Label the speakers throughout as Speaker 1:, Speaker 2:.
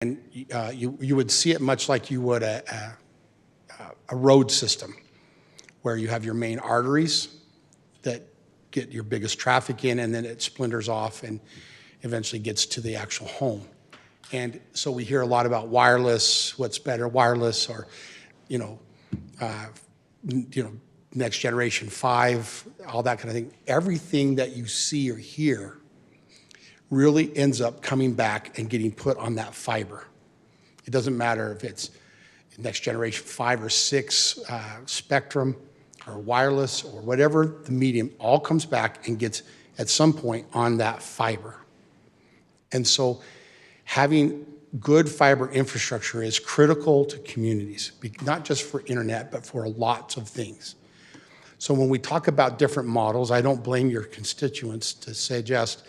Speaker 1: And you would see it much like you would a road system, where you have your main arteries that get your biggest traffic in, and then it splinters off and eventually gets to the actual home. And so we hear a lot about wireless, what's better, wireless, or next generation 5, all that kind of thing. Everything that you see or hear really ends up coming back and getting put on that fiber. It doesn't matter if it's next generation 5 or 6 spectrum or wireless or whatever the medium, all comes back and gets at some point on that fiber. And so having good fiber infrastructure is critical to communities, not just for internet, but for lots of things. So when we talk about different models, I don't blame your constituents to suggest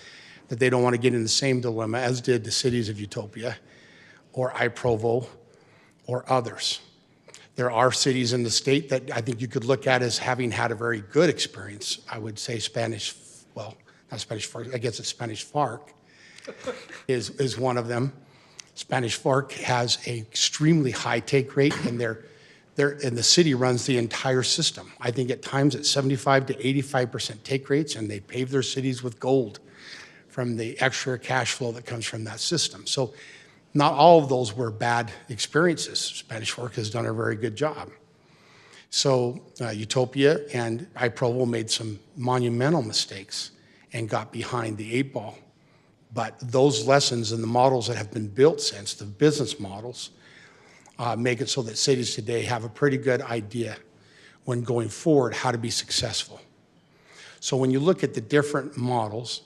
Speaker 1: that they don't want to get in the same dilemma as did the cities of Utopia or iProvo or others. There are cities in the state that I think you could look at as having had a very good experience. I would say Spanish, well, not Spanish Fork, I guess it's Spanish Fork is one of them. Spanish Fork has an extremely high take rate, and and the city runs the entire system. I think at times it's 75 to 85% take rates, and they pave their cities with gold from the extra cash flow that comes from that system. So not all of those were bad experiences. Spanish Fork has done a very good job. So Utopia and iProvo made some monumental mistakes and got behind the 8 ball. But those lessons and the models that have been built since, the business models, make it so that cities today have a pretty good idea when going forward how to be successful. So when you look at the different models,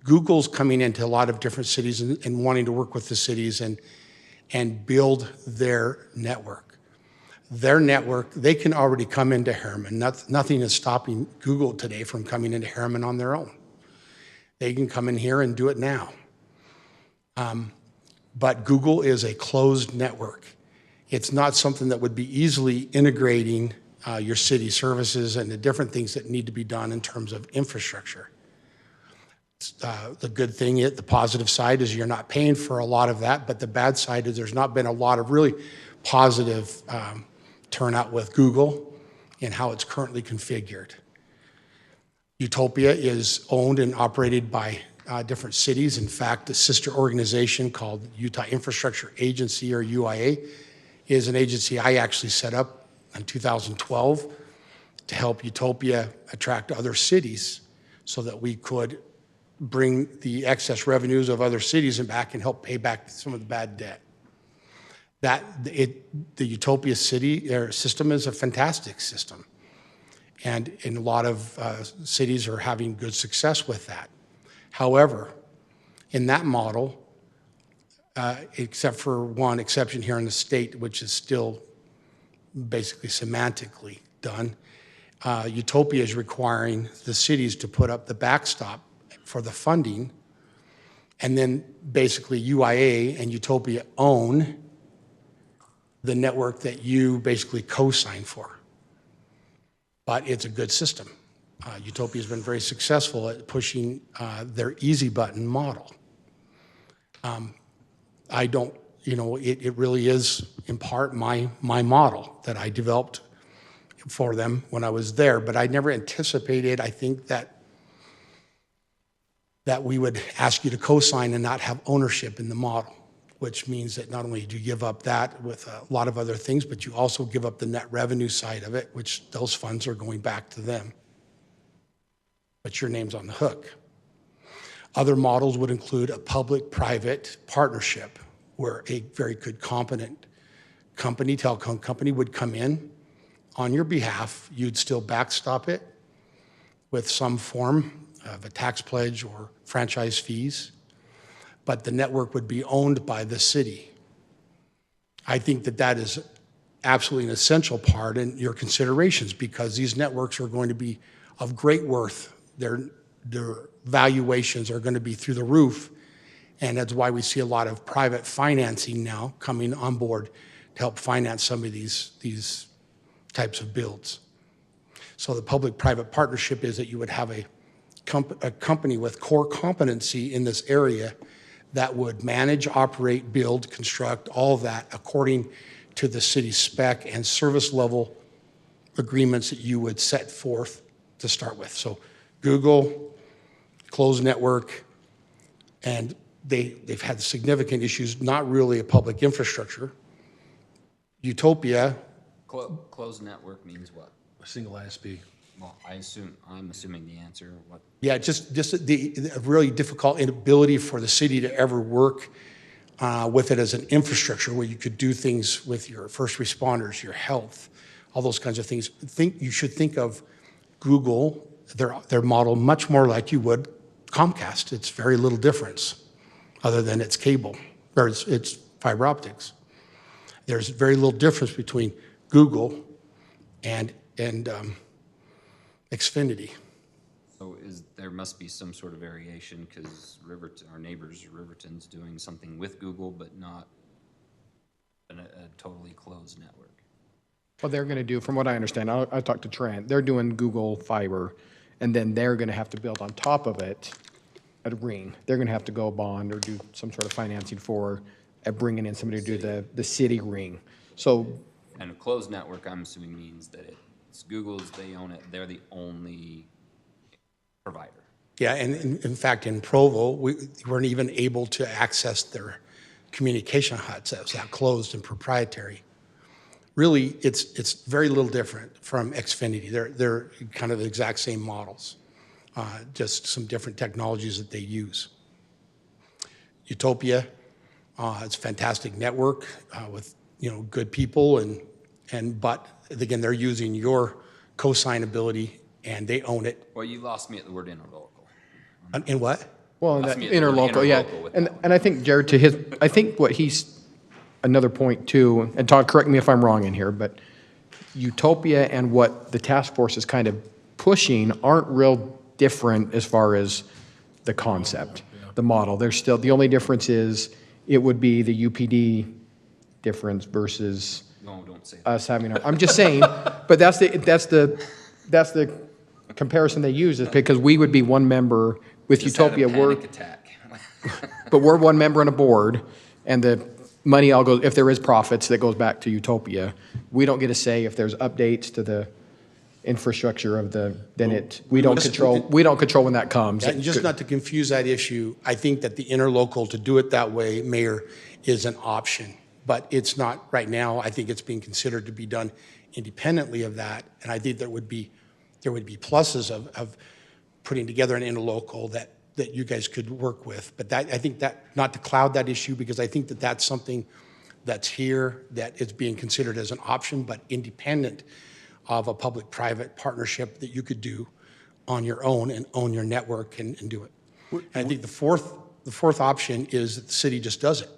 Speaker 1: Google's coming into a lot of different cities and wanting to work with the cities and build their network. Their network, they can already come into Harriman. Nothing is stopping Google today from coming into Harriman on their own. They can come in here and do it now. But Google is a closed network. It's not something that would be easily integrating your city services and the different things that need to be done in terms of infrastructure. The good thing, the positive side is you're not paying for a lot of that, but the bad side is there's not been a lot of really positive turnout with Google and how it's currently configured. Utopia is owned and operated by different cities. In fact, a sister organization called Utah Infrastructure Agency, or UIA, is an agency I actually set up in 2012 to help Utopia attract other cities so that we could bring the excess revenues of other cities and back and help pay back some of the bad debt. The Utopia city system is a fantastic system. And a lot of cities are having good success with that. However, in that model, except for one exception here in the state, which is still basically semantically done, Utopia is requiring the cities to put up the backstop for the funding, and then basically UIA and Utopia own the network that you basically co-sign for. But it's a good system. Utopia has been very successful at pushing their easy button model. It really is in part my model that I developed for them when I was there, but I never anticipated, I think, that we would ask you to co-sign and not have ownership in the model, which means that not only do you give up that with a lot of other things, but you also give up the net revenue side of it, which those funds are going back to them. But your name's on the hook. Other models would include a public-private partnership where a very good, competent company, telecom company, would come in on your behalf. You'd still backstop it with some form of a tax pledge or franchise fees, but the network would be owned by the city. I think that is absolutely an essential part in your considerations, because these networks are going to be of great worth. Their valuations are going to be through the roof, and that's why we see a lot of private financing now coming on board to help finance some of these types of builds. So the public-private partnership is that you would have a company with core competency in this area that would manage, operate, build, construct, all of that according to the city spec and service level agreements that you would set forth to start with. So Google, closed network, and they've had significant issues, not really a public infrastructure. Utopia.
Speaker 2: Closed network means what?
Speaker 3: A single ISP.
Speaker 2: Well, I'm assuming the answer. What?
Speaker 1: Yeah, just the really difficult inability for the city to ever work with it as an infrastructure where you could do things with your first responders, your health, all those kinds of things. You should think of Google, their model, much more like you would Comcast. It's very little difference other than it's cable, or it's fiber optics. There's very little difference between Google and Xfinity.
Speaker 2: So there must be some sort of variation because our neighbors, Riverton's doing something with Google, but not a totally closed network.
Speaker 4: What they're going to do, from what I understand, I talked to Trent, they're doing Google Fiber, and then they're going to have to build on top of it a ring. They're going to have to go bond or do some sort of financing for bringing in somebody to do the city ring. So,
Speaker 2: And a closed network, I'm assuming, means that it's Google's, they own it, they're the only provider.
Speaker 1: Yeah, and in fact, in Provo, we weren't even able to access their communication huts. That was that closed and proprietary. Really, it's very little different from Xfinity. They're kind of the exact same models, just some different technologies that they use. Utopia, it's a fantastic network with good people but again, they're using your cosign ability and they own it.
Speaker 2: Well, you lost me at the word interlocal.
Speaker 1: In what?
Speaker 4: well,
Speaker 2: That's
Speaker 4: that
Speaker 2: me,
Speaker 4: interlocal, yeah.
Speaker 2: interlocal with
Speaker 4: And,
Speaker 2: that one.
Speaker 4: and I think, Jared, I think what another point too, and Todd, correct me if I'm wrong in here, but Utopia and what the task force is kind of pushing aren't real different as far as the concept, the model. There's still, the only difference is it would be the UPD difference versus
Speaker 2: No, don't say that.
Speaker 4: us having I'm just saying, but that's the comparison they use is because we would be one member with
Speaker 2: Just had a
Speaker 4: Utopia.
Speaker 2: panic attack.
Speaker 4: But we're one member on a board, and the money all goes, if there is profits, that goes back to Utopia. We don't get a say if there's updates to the infrastructure of we don't control when that comes.
Speaker 1: And just not to confuse that issue, I think that the interlocal, to do it that way, Mayor, is an option. But it's not right now. I think it's being considered to be done independently of that. And I think there would be pluses of putting together an interlocal that you guys could work with. But I think that, not to cloud that issue, because I think that that's something that's here that is being considered as an option, but independent of a public-private partnership that you could do on your own and own your network and do it. And I think the fourth option is that the city just does it.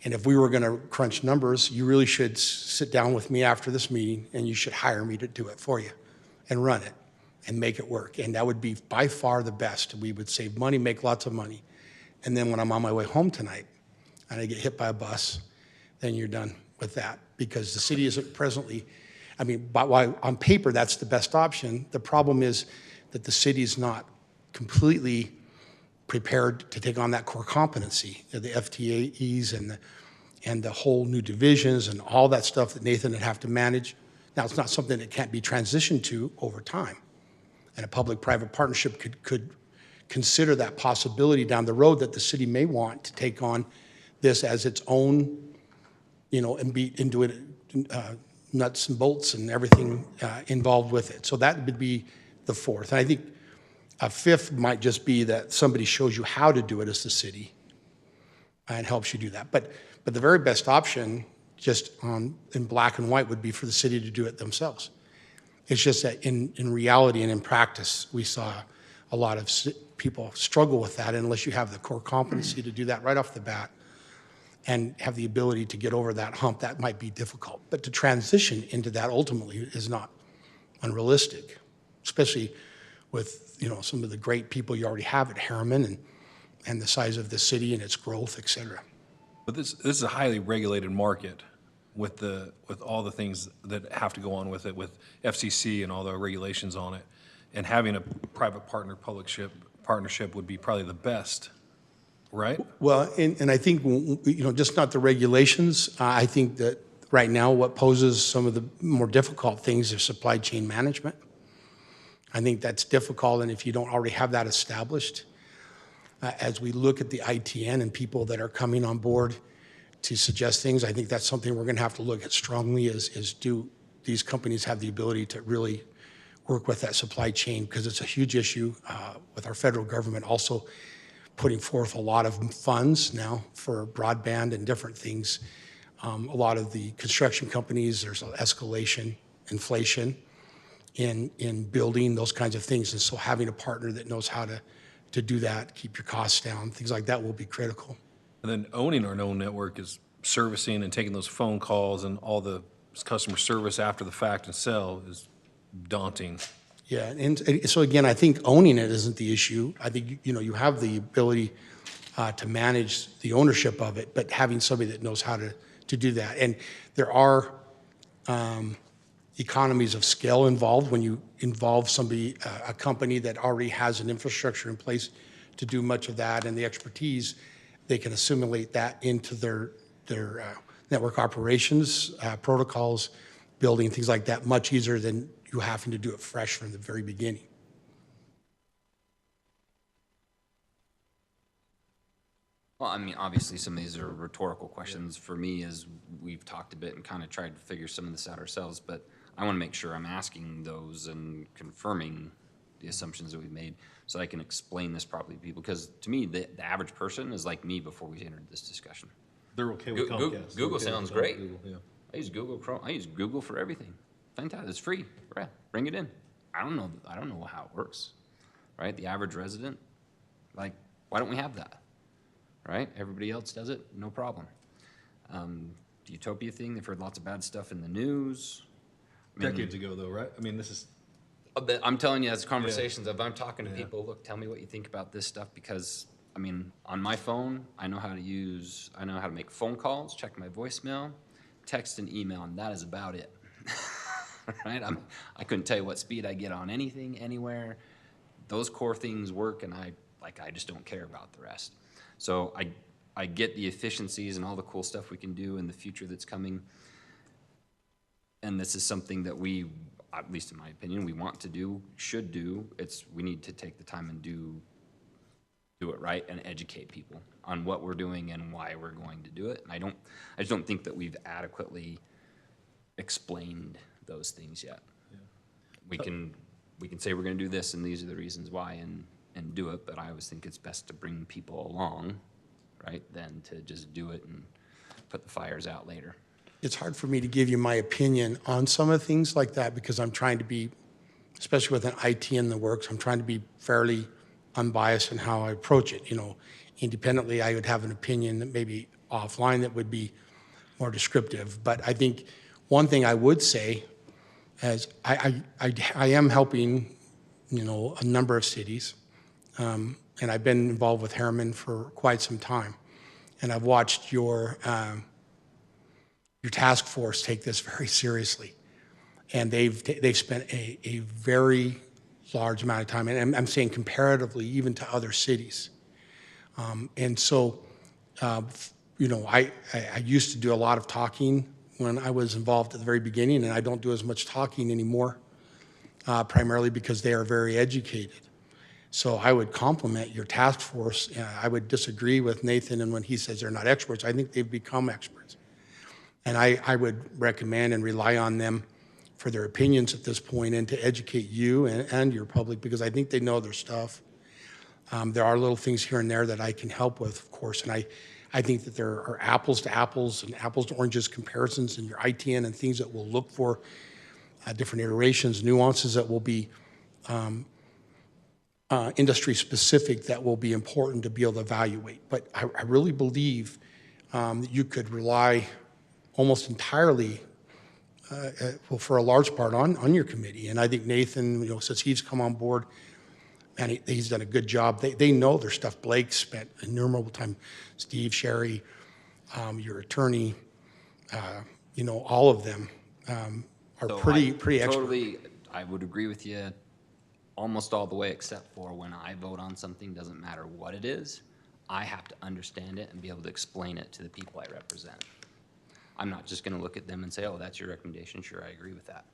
Speaker 1: And if we were going to crunch numbers, you really should sit down with me after this meeting and you should hire me to do it for you and run it and make it work. And that would be by far the best. We would save money, make lots of money. And then when I'm on my way home tonight and I get hit by a bus, then you're done with that, because the city isn't presently, while on paper that's the best option, the problem is that the city is not completely prepared to take on that core competency, the FTAEs and the whole new divisions and all that stuff that Nathan would have to manage. Now, it's not something that can't be transitioned to over time. And a public-private partnership could consider that possibility down the road, that the city may want to take on this as its own, and be into it, nuts and bolts and everything involved with it. So that would be the fourth. And I think a fifth might just be that somebody shows you how to do it as the city and helps you do that. But the very best option, just in black and white, would be for the city to do it themselves. It's just that in reality and in practice, we saw a lot of people struggle with that unless you have the core competency to do that right off the bat and have the ability to get over that hump. That might be difficult. But to transition into that ultimately is not unrealistic, especially with some of the great people you already have at Harriman and the size of the city and its growth, et cetera.
Speaker 3: But this is a highly regulated market with all the things that have to go on with it, with FCC and all the regulations on it. And having a private partnership would be probably the best right?
Speaker 1: Well, and I think, just not the regulations. I think that right now what poses some of the more difficult things is supply chain management. I think that's difficult, and if you don't already have that established, as we look at the ITN and people that are coming on board to suggest things, I think that's something we're going to have to look at strongly is do these companies have the ability to really work with that supply chain, because it's a huge issue with our federal government also putting forth a lot of funds now for broadband and different things. A lot of the construction companies, there's an escalation, inflation in building, those kinds of things. And so having a partner that knows how to do that, keep your costs down, things like that will be critical.
Speaker 3: And then owning our own network is servicing and taking those phone calls and all the customer service after the fact and sell is daunting.
Speaker 1: Yeah, and so again, I think owning it isn't the issue. I think, you have the ability to manage the ownership of it, but having somebody that knows how to do that. And there are economies of scale involved when you involve somebody, a company that already has an infrastructure in place to do much of that, and the expertise, they can assimilate that into their network operations, protocols, building, things like that, much easier than you having to do it fresh from the very beginning.
Speaker 2: Well, I mean, obviously, some of these are rhetorical questions for me, as we've talked a bit and kind of tried to figure some of this out ourselves, but I want to make sure I'm asking those and confirming the assumptions that we've made so I can explain this properly to people, because to me, the average person is like me before we entered this discussion.
Speaker 3: They're okay with
Speaker 2: Google,
Speaker 3: Comcast.
Speaker 2: Google sounds great.
Speaker 3: Google, yeah.
Speaker 2: I use Google Chrome. I use Google for everything. Fantastic. It's free. Right. Bring it in. I don't know how it works. Right? The average resident, like, why don't we have that? Right? Everybody else does it. No problem. The Utopia thing, they've heard lots of bad stuff in the news. I mean,
Speaker 3: Decades ago, though, right? I mean, this is,
Speaker 2: I'm telling you, as conversations, if I'm talking to people, look, tell me what you think about this stuff, because, I mean, on my phone, I know how to make phone calls, check my voicemail, text and email, and that is about it. Right? I couldn't tell you what speed I get on anything, anywhere. Those core things work, and I just don't care about the rest. So I get the efficiencies and all the cool stuff we can do in the future that's coming. And this is something that we, at least in my opinion, we want to do, should do. We need to take the time and do it right and educate people on what we're doing and why we're going to do it. And I just don't think that we've adequately explained those things yet. We can say we're going to do this and these are the reasons why and do it, but I always think it's best to bring people along, right, than to just do it and put the fires out later.
Speaker 1: It's hard for me to give you my opinion on some of things like that, because I'm trying to be, especially with an IT in the works, I'm trying to be fairly unbiased in how I approach it. Independently, I would have an opinion that maybe offline that would be more descriptive. But I think one thing I would say is I am helping, a number of cities, and I've been involved with Harriman for quite some time, and I've watched your task force take this very seriously, and they've spent a very large amount of time, and I'm saying comparatively even to other cities. And so, I used to do a lot of talking when I was involved at the very beginning, and I don't do as much talking anymore, primarily because they are very educated. So I would compliment your task force. I would disagree with Nathan, and when he says they're not experts, I think they've become experts. And I would recommend and rely on them for their opinions at this point and to educate you and your public, because I think they know their stuff. There are little things here and there that I can help with, of course, and I think that there are apples to apples and apples to oranges comparisons in your ITN and things that we'll look for, different iterations, nuances that will be industry specific that will be important to be able to evaluate. But I really believe that you could rely almost entirely, for a large part, on your committee. And I think Nathan, since he's come on board, and he's done a good job. They know their stuff. Blake spent innumerable time. Steve, Sherry, your attorney, all of them are
Speaker 2: So
Speaker 1: pretty expert.
Speaker 2: Totally, I would agree with you almost all the way, except for when I vote on something, doesn't matter what it is, I have to understand it and be able to explain it to the people I represent. I'm not just gonna look at them and say, oh, that's your recommendation, sure, I agree with that.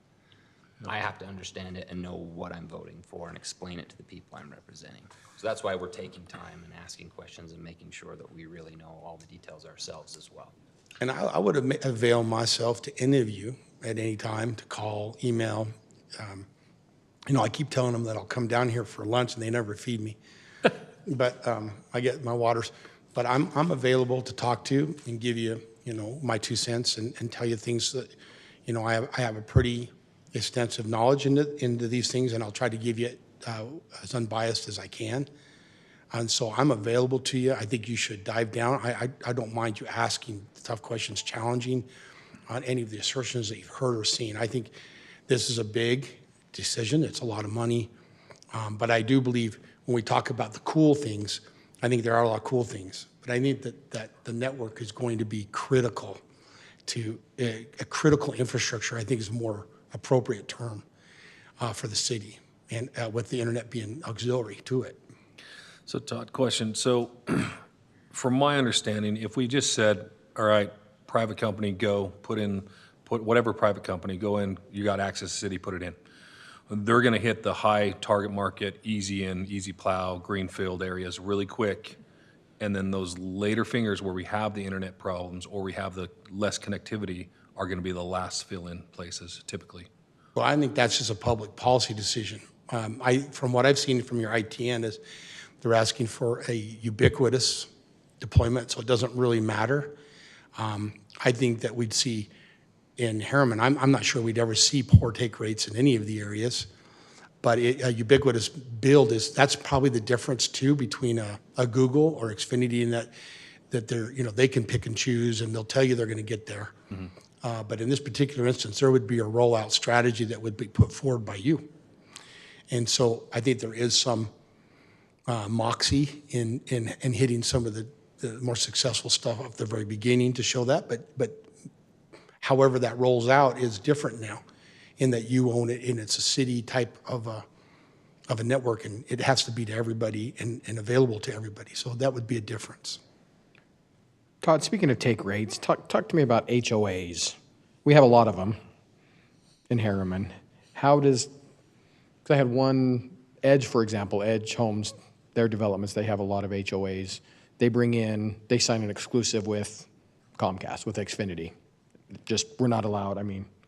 Speaker 2: I have to understand it and know what I'm voting for and explain it to the people I'm representing. So that's why we're taking time and asking questions and making sure that we really know all the details ourselves as well.
Speaker 1: And I would avail myself to any of you at any time to call, email. I keep telling them that I'll come down here for lunch, and they never feed me. But I get my waters. But I'm available to talk to and give you, my 2 cents and tell you things that, I have a pretty extensive knowledge into these things, and I'll try to give you it as unbiased as I can. And so I'm available to you. I think you should dive down. I don't mind you asking tough questions, challenging on any of the assertions that you've heard or seen. I think this is a big decision. It's a lot of money. But I do believe when we talk about the cool things, I think there are a lot of cool things. But I think that the network is going to be critical to a critical infrastructure, I think is a more appropriate term for the city, and with the internet being auxiliary to it.
Speaker 3: So Todd, question. So from my understanding, if we just said, all right, private company, go, put whatever private company, go in, you got access to city, put it in. They're gonna hit the high target market, easy in, easy plow, greenfield areas really quick. And then those later fingers where we have the internet problems or we have the less connectivity are gonna be the last fill-in places typically.
Speaker 1: Well, I think that's just a public policy decision. From what I've seen from your ITN is they're asking for a ubiquitous deployment, so it doesn't really matter. I think that we'd see in Harriman, I'm not sure we'd ever see poor take rates in any of the areas, but a ubiquitous build that's probably the difference too between a Google or Xfinity in that they're, they can pick and choose and they'll tell you they're going to get there. Mm-hmm. But in this particular instance, there would be a rollout strategy that would be put forward by you. And so I think there is some moxie in hitting some of the more successful stuff at the very beginning to show that, but however that rolls out is different now in that you own it and it's a city type of a network and it has to be to everybody and available to everybody. So that would be a difference.
Speaker 4: Todd, speaking of take rates, talk to me about HOAs. We have a lot of them in Harriman. Because I had one, Edge, for example, Edge Homes, their developments, they have a lot of HOAs. They sign an exclusive with Comcast, with Xfinity. We're not allowed,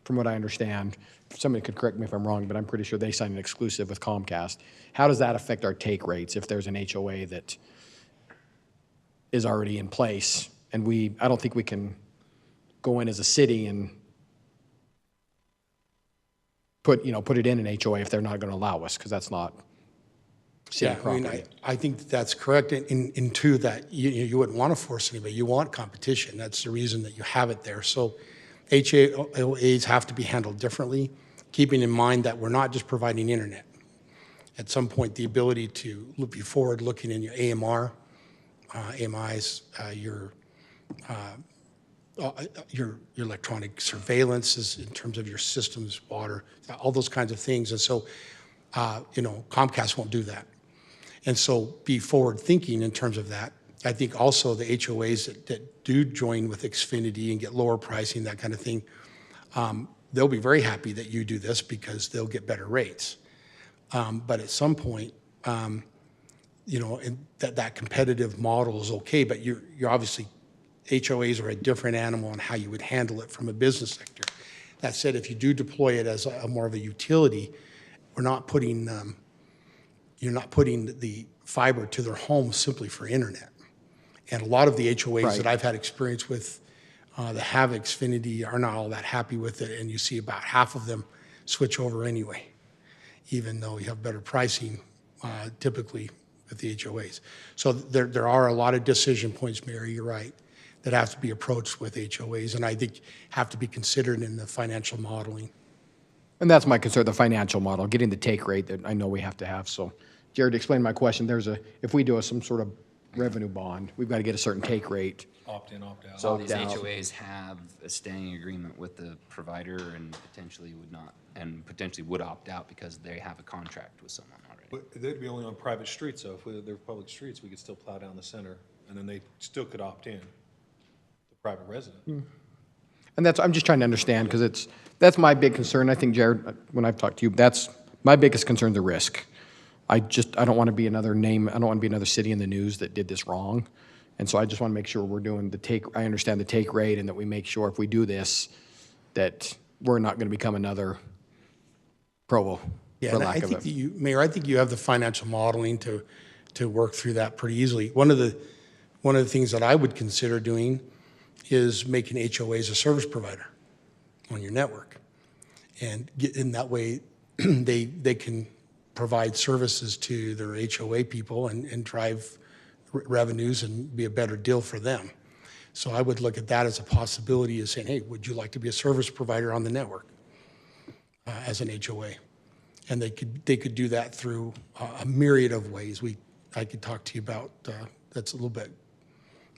Speaker 4: from what I understand, somebody could correct me if I'm wrong, but I'm pretty sure they sign an exclusive with Comcast. How does that affect our take rates if there's an HOA that is already in place? And I don't think we can go in as a city and put it in an HOA if they're not going to allow us, because that's not city property.
Speaker 1: I think that's correct. In two, that you wouldn't want to force anybody. You want competition. That's the reason that you have it there. So HOAs have to be handled differently, keeping in mind that we're not just providing internet. At some point, the ability to look forward, looking in your AMR, AMIs, your electronic surveillance in terms of your systems, water, all those kinds of things. And so, Comcast won't do that. And so be forward thinking in terms of that. I think also the HOAs that do join with Xfinity and get lower pricing, that kind of thing, they'll be very happy that you do this because they'll get better rates. But at some point, and that competitive model is okay, but you're obviously, HOAs are a different animal on how you would handle it from a business sector. That said, if you do deploy it as a more of a utility, you're not putting the fiber to their home simply for internet. And a lot of the HOAs
Speaker 4: Right.
Speaker 1: that I've had experience with that have Xfinity are not all that happy with it, and you see about half of them switch over anyway, even though you have better pricing typically with the HOAs. So there are a lot of decision points, Mary, you're right, that have to be approached with HOAs, and I think have to be considered in the financial modeling.
Speaker 4: And that's my concern, the financial model, getting the take rate that I know we have to have. So, Jared, explain my question. If we do some sort of revenue bond, we've got to get a certain take rate.
Speaker 3: Opt in, opt out.
Speaker 2: So these
Speaker 4: out.
Speaker 2: HOAs have a standing agreement with the provider and potentially would opt out because they have a contract with someone already.
Speaker 3: But they'd be only on private streets, so if they're public streets, we could still plow down the center and then they still could opt in, the private resident.
Speaker 4: And that's, I'm just trying to understand, because that's my big concern. I think, Jared, when I've talked to you, that's my biggest concern, the risk. I don't want to be another name, I don't want to be another city in the news that did this wrong. And so I just want to make sure we're doing I understand the take rate, and that we make sure if we do this, that we're not going to become another Provo,
Speaker 1: Yeah,
Speaker 4: for
Speaker 1: and I
Speaker 4: lack of
Speaker 1: think
Speaker 4: a.
Speaker 1: that you, Mayor, I think you have the financial modeling to work through that pretty easily. One of the things that I would consider doing is making HOAs a service provider on your network. And in that way, they can provide services to their HOA people and drive revenues and be a better deal for them. So I would look at that as a possibility, as saying, hey, would you like to be a service provider on the network as an HOA? And they could do that through a myriad of ways. I could talk to you about that's a little bit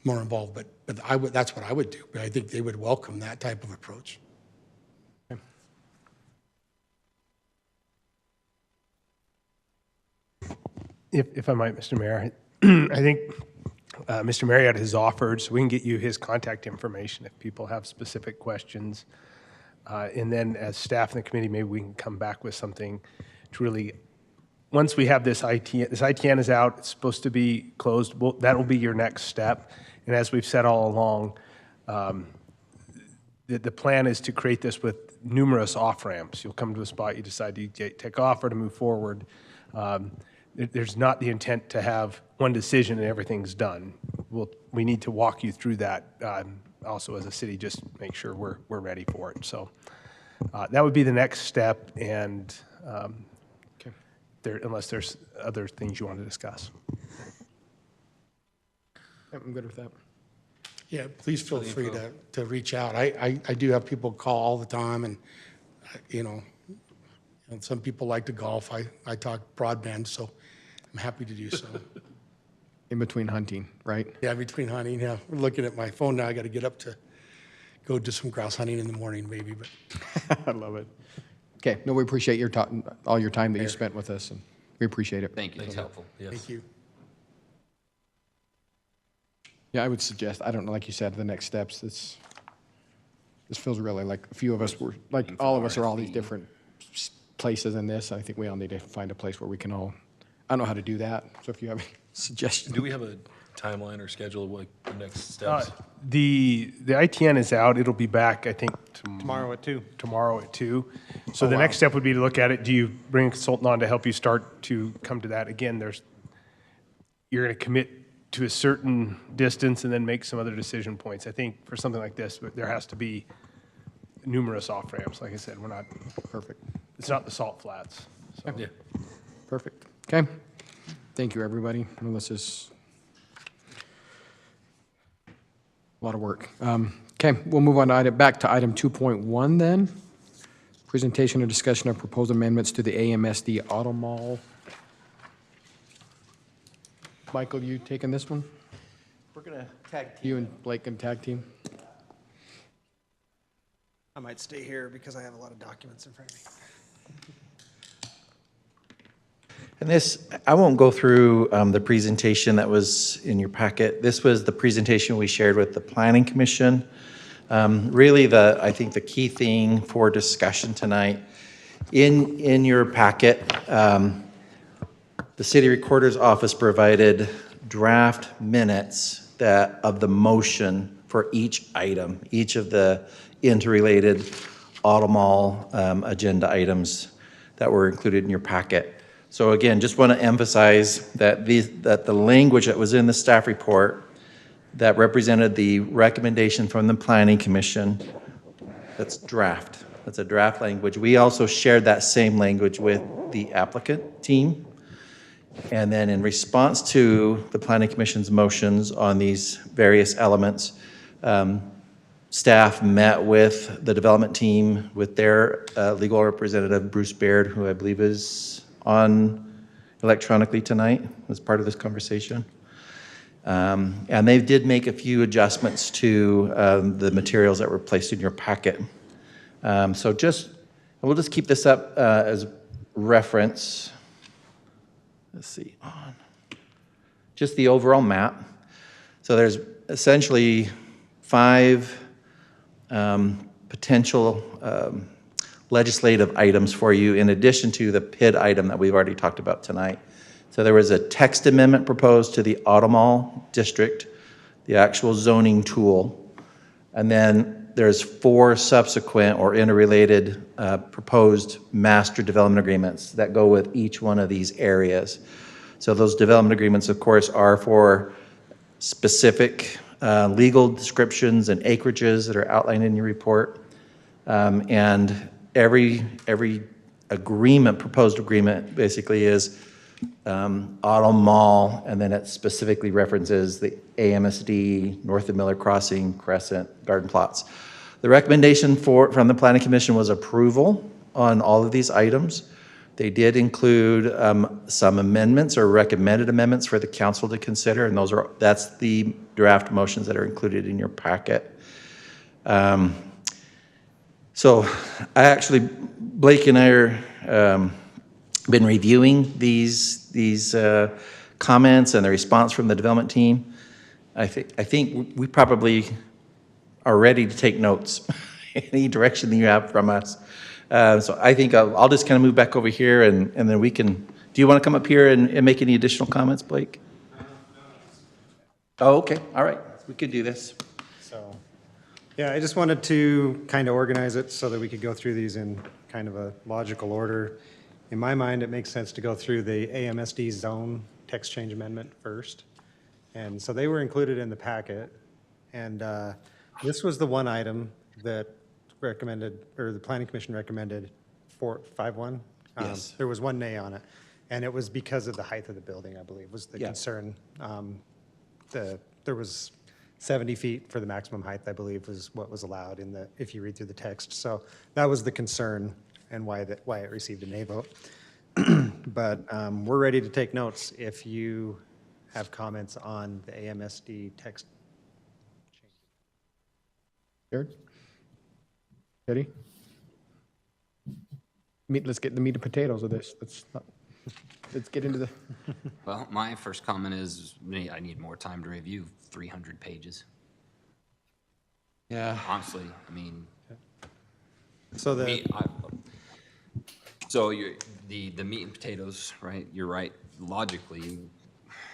Speaker 1: more involved, but that's what I would do. But I think they would welcome that type of approach.
Speaker 5: If I might, Mr. Mayor, I think Mr. Marriott has offered, so we can get you his contact information if people have specific questions. And then as staff and the committee, maybe we can come back with something to really, once we have this ITN is out, it's supposed to be closed, that will be your next step. And as we've said all along, the plan is to create this with numerous off-ramps. You'll come to a spot, you decide to take off or to move forward. There's not the intent to have one decision and everything's done. We need to walk you through that also as a city, just make sure we're ready for it. So that would be the next step, and unless there's other things you want to discuss.
Speaker 4: I'm good with that.
Speaker 1: Yeah, please feel free to reach out. I do have people call all the time, and and some people like to golf. I talk broadband, so I'm happy to do so.
Speaker 4: In between hunting, right?
Speaker 1: Yeah, between hunting, yeah. We're looking at my phone now. I got to get up to go do some grouse hunting in the morning, maybe. But
Speaker 4: I love it. Okay, no, we appreciate all your time that you spent with us, and we appreciate it.
Speaker 2: Thank you, it's helpful.
Speaker 1: thank you.
Speaker 4: Yeah, I would suggest, I don't know, like you said, the next steps, this feels really like a few of us were, like all of us are all these different places in this. I think we all need to find a place where we can all, I don't know how to do that, so if you have any suggestions.
Speaker 3: Do we have a timeline or schedule of what the next steps?
Speaker 5: The ITN is out. It'll be back, I think, tomorrow at 2. Tomorrow at 2. So the next step would be to look at it. Do you bring a consultant on to help you start to come to that? Again, you're going to commit to a certain distance and then make some other decision points. I think for something like this, there has to be numerous off-ramps. Like I said, we're not,
Speaker 4: Perfect.
Speaker 5: it's not the salt flats. So.
Speaker 3: Yeah.
Speaker 4: Perfect. Okay. Thank you, everybody. I know this is a lot of work. Okay, we'll move on to back to item 2.1 then. Presentation and discussion of proposed amendments to the AMSD Auto Mall. Michael, you taking this one?
Speaker 6: We're going to tag team.
Speaker 4: You and Blake can tag team?
Speaker 6: I might stay here because I have a lot of documents in front of me. And this, I won't go through the presentation that was in your packet. This was the presentation we shared with the Planning Commission. Really, I think the key thing for discussion tonight, in your packet, the City Recorder's Office provided draft minutes of the motion for each item, each of the interrelated Auto Mall agenda items that were included in your packet. So again, just want to emphasize that the language that was in the staff report that represented the recommendation from the Planning Commission, that's draft. That's a draft language. We also shared that same language with the applicant team. And then in response to the Planning Commission's motions on these various elements, staff met with the development team, with their legal representative, Bruce Baird, who I believe is on electronically tonight as part of this conversation. And they did make a few adjustments to the materials that were placed in your packet. So we'll just keep this up as reference. Let's see, just the overall map. So there's essentially 5 potential legislative items for you in addition to the PID item that we've already talked about tonight. So there was a text amendment proposed to the Automall district, the actual zoning tool, and then there's 4 subsequent or interrelated proposed master development agreements that go with each one of these areas. So those development agreements, of course, are for specific legal descriptions and acreages that are outlined in your report. And every agreement, proposed agreement, basically is Auto Mall, and then it specifically references the AMSD, North of Miller Crossing, Crescent, Garden Plots. The recommendation from the Planning Commission was approval on all of these items. They did include some amendments or recommended amendments for the council to consider, and that's the draft motions that are included in your packet. So I actually, Blake and I are been reviewing these comments and the response from the development team. I think we probably are ready to take notes any direction that you have from us. So I think I'll just kind of move back over here and then we can, do you want to come up here and make any additional comments, Blake? Oh, okay, all right, we could do this.
Speaker 7: So, yeah, I just wanted to kind of organize it so that we could go through these in kind of a logical order. In my mind, it makes sense to go through the AMSD zone text change amendment first. And so they were included in the packet. And this was the one item that recommended, or the Planning Commission recommended 5-1.
Speaker 6: Yes.
Speaker 7: There was one nay on it. And it was because of the height of the building, I believe, was the
Speaker 6: Yeah.
Speaker 7: concern. There was 70 feet for the maximum height, I believe, was what was allowed in the, if you read through the text. So that was the concern and why it received a nay vote. But we're ready to take notes if you have comments on the AMSD text.
Speaker 4: Jared? Ready? Let's get the meat and potatoes of this. Let's get into the,
Speaker 2: Well, my first comment is, I need more time to review 300 pages.
Speaker 6: Yeah.
Speaker 2: Honestly, I mean,
Speaker 7: So the,
Speaker 2: so the meat and potatoes, right? You're right. Logically,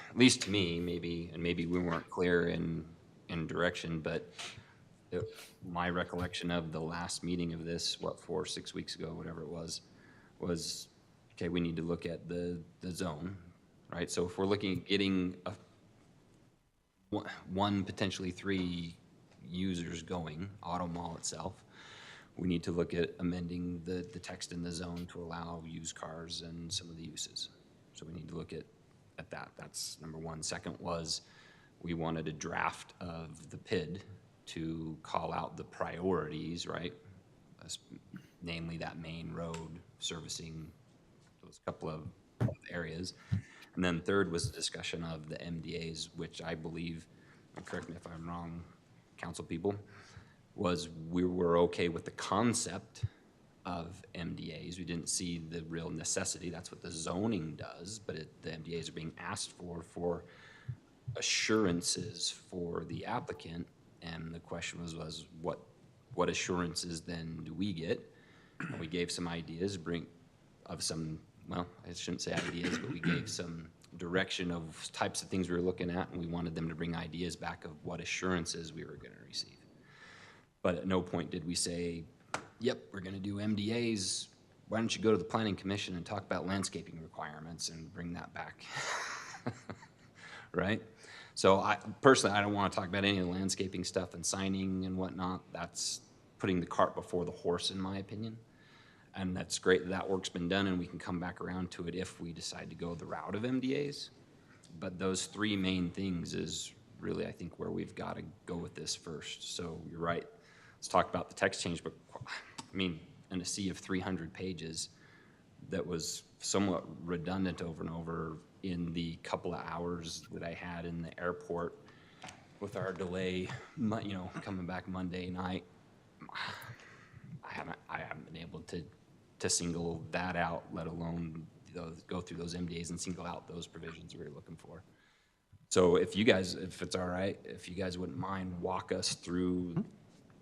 Speaker 2: at least to me, maybe we weren't clear in direction, but my recollection of the last meeting of this, 6 weeks ago, whatever it was okay, we need to look at the zone, right? So if we're looking at getting one, potentially 3 users going, Auto Mall itself, we need to look at amending the text in the zone to allow used cars and some of the uses. So we need to look at that. That's number one. Second was we wanted a draft of the PID to call out the priorities, right? Namely that main road servicing those couple of areas. And then third was the discussion of the MDAs, which I believe, and correct me if I'm wrong, council people, was we were okay with the concept of MDAs. We didn't see the real necessity. That's what the zoning does, but the MDAs are being asked for assurances for the applicant. And the question was what assurances then do we get? And we gave some ideas, well, I shouldn't say ideas, but we gave some direction of types of things we were looking at, and we wanted them to bring ideas back of what assurances we were going to receive. But at no point did we say, yep, we're going to do MDAs. Why don't you go to the Planning Commission and talk about landscaping requirements and bring that back? Right? So personally, I don't want to talk about any of the landscaping stuff and signing and whatnot. That's putting the cart before the horse, in my opinion. And that's great that work's been done, and we can come back around to it if we decide to go the route of MDAs. But those 3 main things is really, I think, where we've got to go with this first. So you're right. Let's talk about the text change, but I mean, in a sea of 300 pages that was somewhat redundant over and over in the couple of hours that I had in the airport with our delay, coming back Monday night. I haven't been able to single that out, let alone go through those MDAs and single out those provisions we were looking for. So if you guys, if it's all right, if you guys wouldn't mind, walk us through,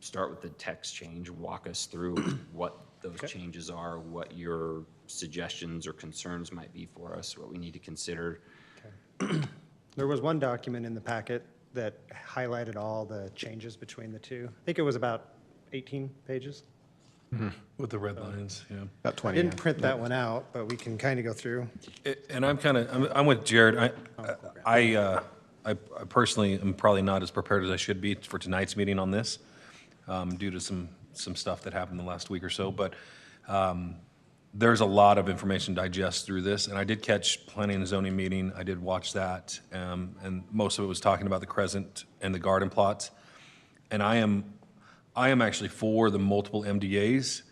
Speaker 2: start with the text change, walk us through what those changes are, what your suggestions or concerns might be for us, what we need to consider.
Speaker 7: There was one document in the packet that highlighted all the changes between the two. I think it was about 18 pages.
Speaker 3: With the red lines, yeah.
Speaker 4: About
Speaker 7: I
Speaker 4: 20.
Speaker 7: didn't print that one out, but we can kind of go through.
Speaker 3: And I'm with Jared. I personally am probably not as prepared as I should be for tonight's meeting on this, due to some stuff that happened the last week or so. But there's a lot of information to digest through this, and I did catch planning and zoning meeting. I did watch that, and most of it was talking about the crescent and the garden plots. And I am actually for the multiple MDAs,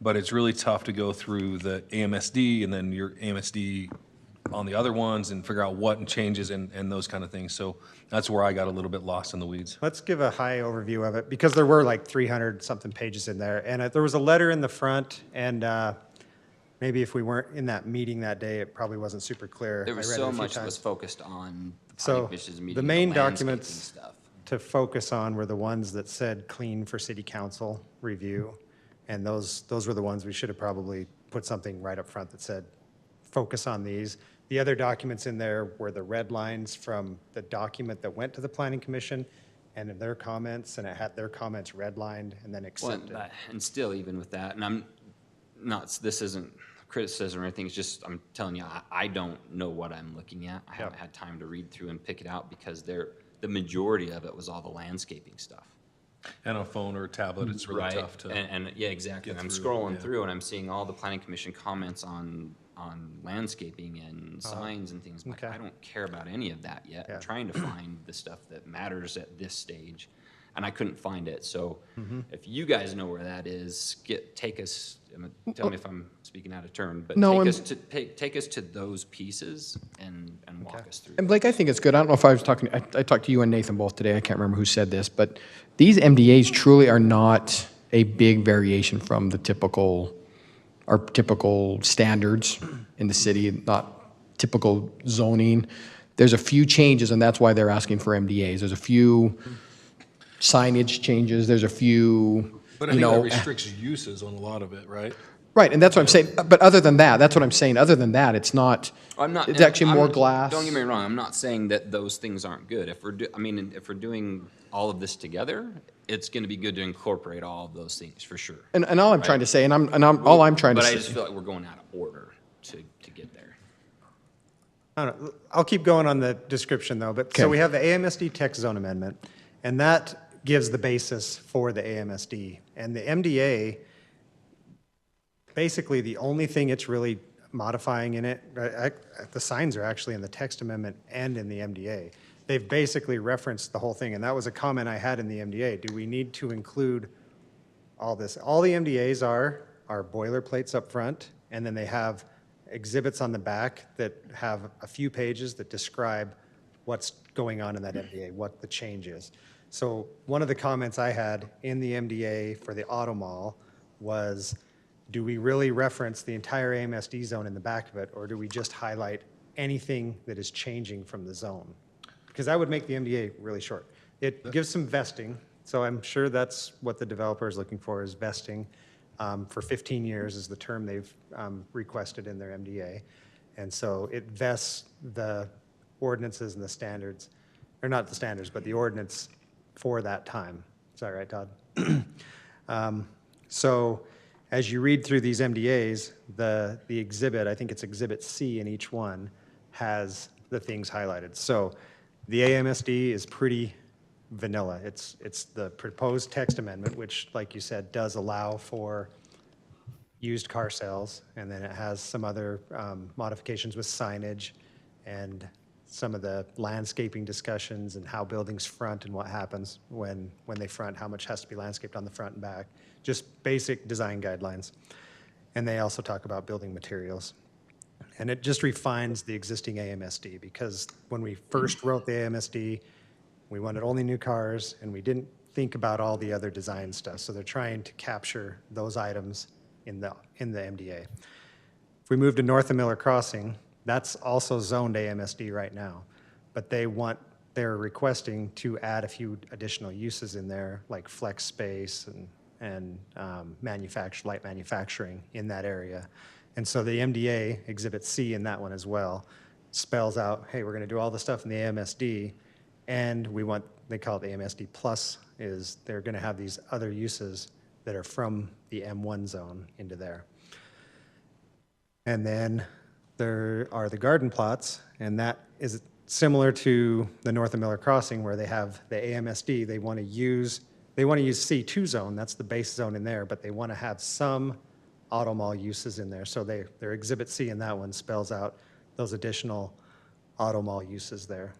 Speaker 3: but it's really tough to go through the AMSD and then your AMSD on the other ones and figure out what changes and those kind of things. So that's where I got a little bit lost in the weeds.
Speaker 7: Let's give a high overview of it, because there were like 300-something pages in there. And there was a letter in the front, and maybe if we weren't in that meeting that day, it probably wasn't super clear.
Speaker 2: There was
Speaker 7: I read it
Speaker 2: so
Speaker 7: a few
Speaker 2: much that was
Speaker 7: times.
Speaker 2: focused on the
Speaker 7: So
Speaker 2: planning commission's meeting,
Speaker 7: the main
Speaker 2: landscaping
Speaker 7: documents
Speaker 2: stuff.
Speaker 7: to focus on were the ones that said clean for city council review. And those were the ones we should have probably put something right up front that said, focus on these. The other documents in there were the red lines from the document that went to the planning commission and their comments, and it had their comments redlined and then
Speaker 2: Well,
Speaker 7: accepted.
Speaker 2: and still, even with that, and I'm not, this isn't criticism or anything, it's just, I'm telling you, I don't know what I'm looking at. I haven't had time to read through and pick it out, because the majority of it was all the landscaping stuff.
Speaker 3: And on a phone or a tablet, it's really
Speaker 2: Right,
Speaker 3: tough to.
Speaker 2: and yeah, exactly.
Speaker 3: get
Speaker 2: I'm
Speaker 3: through,
Speaker 2: scrolling
Speaker 3: yeah.
Speaker 2: through and I'm seeing all the planning commission comments on landscaping and signs and things. Like,
Speaker 7: Okay.
Speaker 2: I don't care about any of that yet.
Speaker 7: Yeah.
Speaker 2: I'm trying to find the stuff that matters at this stage, and I couldn't find it. So if you guys know where that is, take us, tell me if I'm speaking out of turn, but
Speaker 4: No,
Speaker 2: take us to those pieces and walk us through.
Speaker 4: And Blake, I think it's good. I don't know if I was talking, I talked to you and Nathan both today. I can't remember who said this, but these MDAs truly are not a big variation from the our typical standards in the city, not typical zoning. There's a few changes, and that's why they're asking for MDAs. There's a few signage changes, there's a few,
Speaker 3: But I
Speaker 4: you
Speaker 3: think that
Speaker 4: know.
Speaker 3: restricts uses on a lot of it, right?
Speaker 4: Right, and that's what I'm saying. But other than that, that's what I'm saying. Other than that, it's not,
Speaker 2: I'm not.
Speaker 4: it's actually more
Speaker 2: I'm-
Speaker 4: glass.
Speaker 2: Don't get me wrong. I'm not saying that those things aren't good. If we're, if we're doing all of this together, it's going to be good to incorporate all of those things for sure.
Speaker 4: And all I'm trying to say, all I'm trying to
Speaker 2: But
Speaker 4: say.
Speaker 2: I just feel like we're going out of order to get there.
Speaker 7: I don't know. I'll keep going on the description though, but so
Speaker 4: Okay.
Speaker 7: we have the AMSD text zone amendment, and that gives the basis for the AMSD. And the MDA, basically the only thing it's really modifying in it, the signs are actually in the text amendment and in the MDA. They've basically referenced the whole thing, and that was a comment I had in the MDA. Do we need to include all this? All the MDAs are boilerplates up front, and then they have exhibits on the back that have a few pages that describe what's going on in that MDA, what the change is. So one of the comments I had in the MDA for the auto mall was, do we really reference the entire AMSD zone in the back of it, or do we just highlight anything that is changing from the zone? Because that would make the MDA really short. It gives some vesting, so I'm sure that's what the developer is looking for, is vesting. For 15 years is the term they've requested in their MDA. And so it vests the ordinances and the standards, or not the standards, but the ordinance for that time. Is that right, Todd? So as you read through these MDAs, the exhibit, I think it's Exhibit C in each one, has the things highlighted. So the AMSD is pretty vanilla. It's the proposed text amendment, which, like you said, does allow for used car sales, and then it has some other modifications with signage and some of the landscaping discussions and how buildings front and what happens when they front, how much has to be landscaped on the front and back, just basic design guidelines. And they also talk about building materials. And it just refines the existing AMSD, because when we first wrote the AMSD, we wanted only new cars, and we didn't think about all the other design stuff. So they're trying to capture those items in the MDA. If we move to North of Miller Crossing, that's also zoned AMSD right now. but they're requesting to add a few additional uses in there, like flex space and light manufacturing in that area. And so the MDA, Exhibit C in that one as well, spells out, hey, we're going to do all the stuff in the AMSD, and they call it the AMSD plus, is they're going to have these other uses that are from the M1 zone into there. And then there are the garden plots, and that is similar to the North of Miller Crossing, where they have the AMSD. They want to use C2 zone, that's the base zone in there, but they want to have some auto mall uses in there. So their Exhibit C in that one spells out those additional auto mall uses there.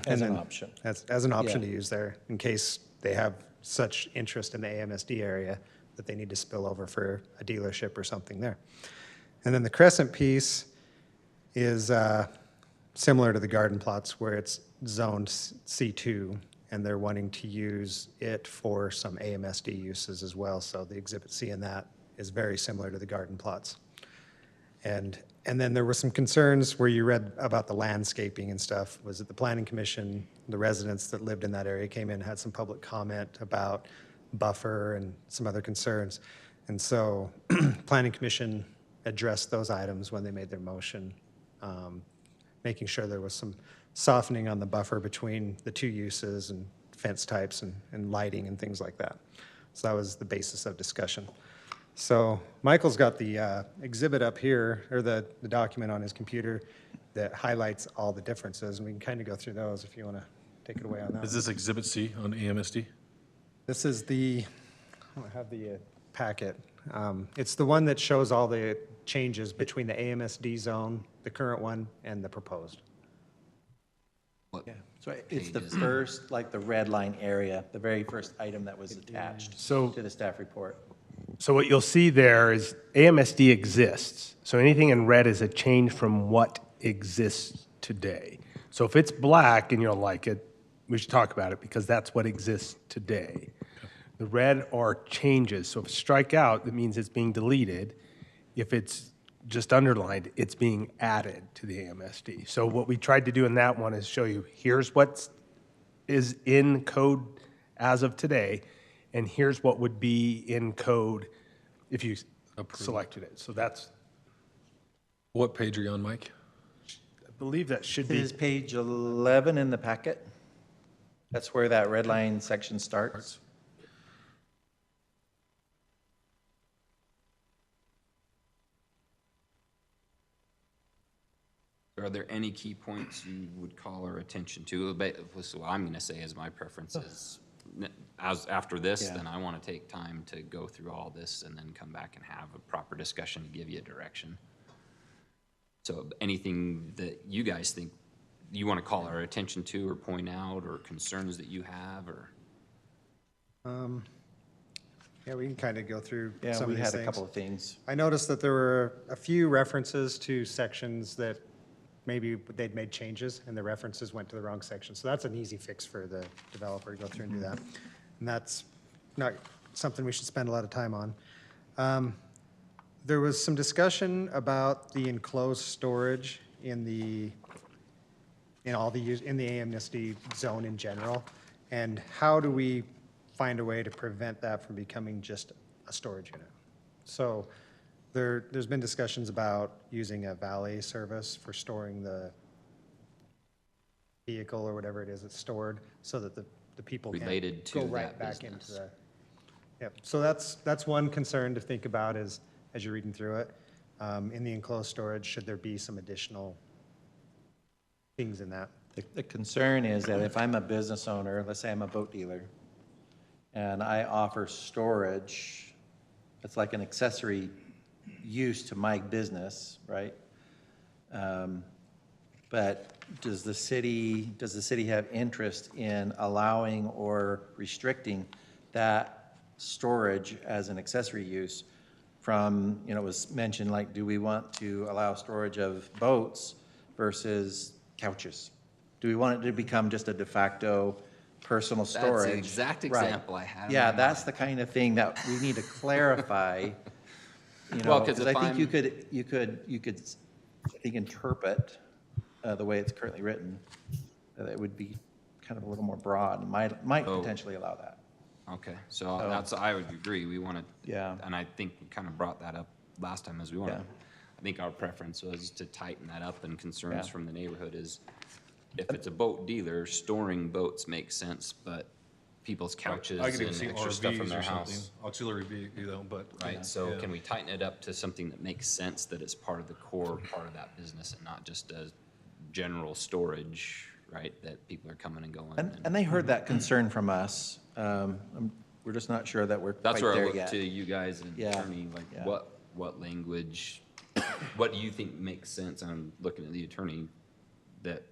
Speaker 6: As an option.
Speaker 7: As an option to
Speaker 6: Yeah.
Speaker 7: use there, in case they have such interest in the AMSD area that they need to spill over for a dealership or something there. And then the Crescent piece is similar to the garden plots, where it's zoned C2, and they're wanting to use it for some AMSD uses as well. So the Exhibit C in that is very similar to the garden plots. And then there were some concerns where you read about the landscaping and stuff. Was it the Planning Commission, the residents that lived in that area came in, had some public comment about buffer and some other concerns. And so Planning Commission addressed those items when they made their motion, making sure there was some softening on the buffer between the two uses and fence types and lighting and things like that. So that was the basis of discussion. So Michael's got the exhibit up here, or the document on his computer that highlights all the differences, and we can kind of go through those if you want to take it away on that.
Speaker 3: Is this Exhibit C on AMSD?
Speaker 7: This is I don't have the packet. It's the one that shows all the changes between the AMSD zone, the current one, and the proposed.
Speaker 2: What
Speaker 6: So it's the
Speaker 2: page is it?
Speaker 6: first, like the red line area, the very first item that was attached
Speaker 5: So-
Speaker 6: to the staff report.
Speaker 5: So what you'll see there is AMSD exists. So anything in red is a change from what exists today. So if it's black and you don't like it, we should talk about it because that's what exists today. The red are changes. So if it's strike out, that means it's being deleted. If it's just underlined, it's being added to the AMSD. So what we tried to do in that one is show you, here's what is in code as of today, and here's what would be in code if you selected it. So that's,
Speaker 3: What page are you on, Mike?
Speaker 5: I believe that should
Speaker 6: It
Speaker 5: be,
Speaker 6: is page 11 in the packet. That's where that red line section starts.
Speaker 2: Are there any key points you would call our attention to? So what I'm going to say is my preference is, after this,
Speaker 6: Yeah.
Speaker 2: then I want to take time to go through all this and then come back and have a proper discussion to give you a direction. So anything that you guys think you want to call our attention to or point out, or concerns that you have, or?
Speaker 7: Yeah, we can kind of go through
Speaker 6: Yeah,
Speaker 7: some
Speaker 6: we
Speaker 7: of these
Speaker 6: had a
Speaker 7: things.
Speaker 6: couple of things.
Speaker 7: I noticed that there were a few references to sections that maybe they'd made changes and the references went to the wrong section. So that's an easy fix for the developer to go through and do that. And that's not something we should spend a lot of time on. There was some discussion about the enclosed storage in the AMSD zone in general, and how do we find a way to prevent that from becoming just a storage unit? So there's been discussions about using a valet service for storing the vehicle or whatever it is that's stored, so that the people can
Speaker 2: Related to
Speaker 7: go right
Speaker 2: that
Speaker 7: back into
Speaker 2: business.
Speaker 7: the. Yep, so that's one concern to think about as you're reading through it. In the enclosed storage, should there be some additional things in that?
Speaker 6: The concern is that if I'm a business owner, let's say I'm a boat dealer, and I offer storage, it's like an accessory use to my business, right? But does the city have interest in allowing or restricting that storage as an accessory use from, it was mentioned, like, do we want to allow storage of boats versus couches? Do we want it to become just a de facto personal
Speaker 2: That's
Speaker 6: storage?
Speaker 2: the exact
Speaker 6: Right.
Speaker 2: example I had in
Speaker 6: Yeah,
Speaker 2: my
Speaker 6: that's the kind of thing that we need to clarify,
Speaker 2: Well, 'cause
Speaker 6: because
Speaker 2: if
Speaker 6: I think
Speaker 2: I'm-
Speaker 6: you could, I think, interpret the way it's currently written, that it would be kind of a little more broad, and might
Speaker 2: Oh.
Speaker 6: potentially allow that.
Speaker 2: Okay, so that's, I would agree, we want to.
Speaker 6: Yeah.
Speaker 2: And I think we kind of brought that up last time, as we want to,
Speaker 6: Yeah.
Speaker 2: I think our preference was to tighten that up, and concerns
Speaker 6: Yeah.
Speaker 2: from the neighborhood is, if it's a boat dealer, storing boats makes sense, but people's couches
Speaker 3: I could even
Speaker 2: and
Speaker 3: see
Speaker 2: extra stuff in
Speaker 3: RVs
Speaker 2: their
Speaker 3: or something,
Speaker 2: house.
Speaker 3: auxiliary vehicle, but.
Speaker 2: Right, so
Speaker 3: Yeah.
Speaker 2: can we tighten it up to something that makes sense, that it's part of the core part of that business and not just a general storage, right, that people are coming and going?
Speaker 6: And they heard that concern from us. We're just not sure that we're quite
Speaker 2: That's where I
Speaker 6: there
Speaker 2: look
Speaker 6: yet.
Speaker 2: to you guys and
Speaker 6: Yeah,
Speaker 2: attorney, like,
Speaker 6: yeah.
Speaker 2: what language, what do you think makes sense? I'm looking at the attorney that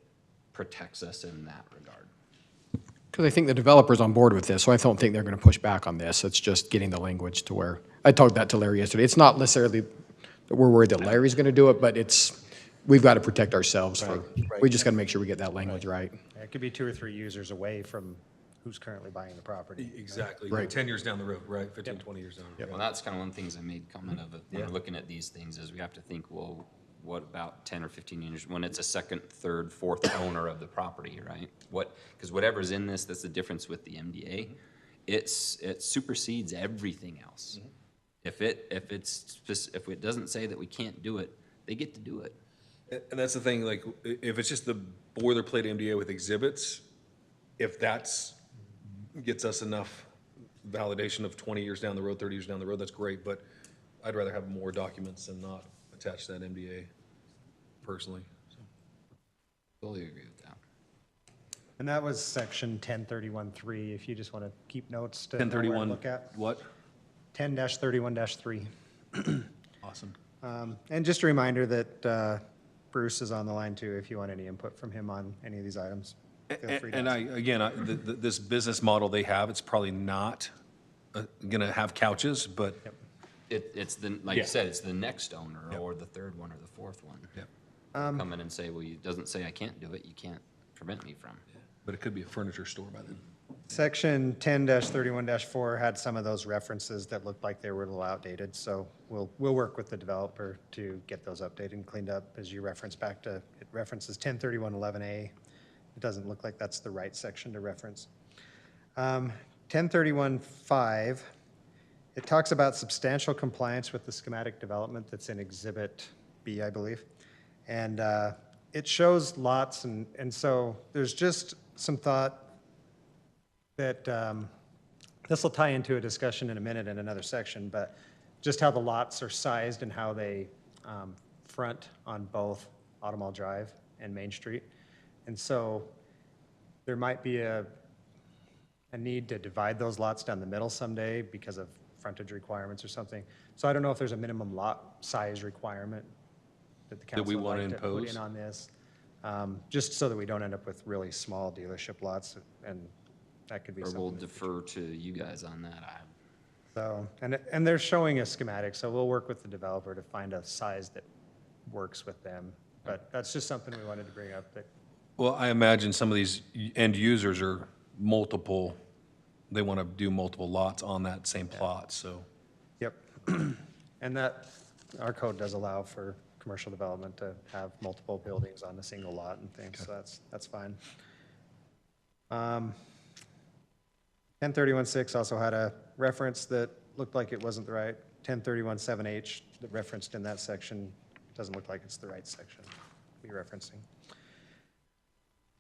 Speaker 2: protects us in that regard.
Speaker 4: Because I think the developer's on board with this, so I don't think they're going to push back on this. It's just getting the language to where, I talked that to Larry yesterday. It's not necessarily that we're worried that Larry's going to do it, but it's, we've got to protect ourselves for, we just got to make sure we get that language right.
Speaker 7: It could be 2 or 3 users away from who's currently buying the property.
Speaker 3: Exactly,
Speaker 4: Right.
Speaker 3: 10 years down the road, right, 15, 20 years down. the road.
Speaker 2: Well, that's kind of one of the things I made comment of, when we're looking at these things, is we have to think, well, what about 10 or 15 years, when it's a second, third, fourth owner of the property, right? Because whatever's in this, that's the difference with the MDA, it supersedes everything else. If it doesn't say that we can't do it, they get to do it.
Speaker 3: And that's the thing, like, if it's just the boilerplate MDA with exhibits, if gets us enough validation of 20 years down the road, 30 years down the road, that's great, but I'd rather have more documents than not attach to that MDA personally. So.
Speaker 2: Totally agree with that.
Speaker 7: And that was section 1031-3, if you just want to keep notes to know where to
Speaker 3: 1031,
Speaker 7: look at.
Speaker 3: what?
Speaker 7: 10-31-3.
Speaker 3: Awesome.
Speaker 7: And just a reminder that Bruce is on the line too, if you want any input from him on any of these items. Feel free to
Speaker 3: And
Speaker 7: ask.
Speaker 3: this business model they have, it's probably not gonna have couches, but
Speaker 2: It's the, like you said, it's the next owner, or the third one, or the fourth one.
Speaker 3: Yep.
Speaker 2: Come in and say, well, it doesn't say I can't do it, you can't prevent me from.
Speaker 3: it could be a furniture store by then.
Speaker 7: Section 10-31-4 had some of those references that looked like they were a little outdated, so we'll work with the developer to get those updated and cleaned up. As you reference back to, it references 1031-11A. It doesn't look like that's the right section to reference. 1031-5, it talks about substantial compliance with the schematic development that's in Exhibit B, I believe. And it shows lots, and so there's just some thought that this will tie into a discussion in a minute in another section, but just how the lots are sized and how they front on both Automall Drive and Main Street. And so there might be a need to divide those lots down the middle someday because of frontage requirements or something. So I don't know if there's a minimum lot size requirement that the
Speaker 3: That we
Speaker 7: council would
Speaker 3: wanna
Speaker 7: like to put
Speaker 3: impose?
Speaker 7: in on this. Just so that we don't end up with really small dealership lots, and that could be
Speaker 2: Or we'll
Speaker 7: something.
Speaker 2: defer to you guys on that.
Speaker 7: So, and they're showing a schematic, so we'll work with the developer to find a size that works with them. But that's just something we wanted to bring up, that
Speaker 3: Well, I imagine some of these end users are multiple, they want to do multiple lots on that same plot, so.
Speaker 7: Yep. And that, our code does allow for commercial development to have multiple buildings on a single lot and things, so that's fine. 1031-6 also had a reference that looked like it wasn't the right. 1031-7H, that referenced in that section, doesn't look like it's the right section to be referencing.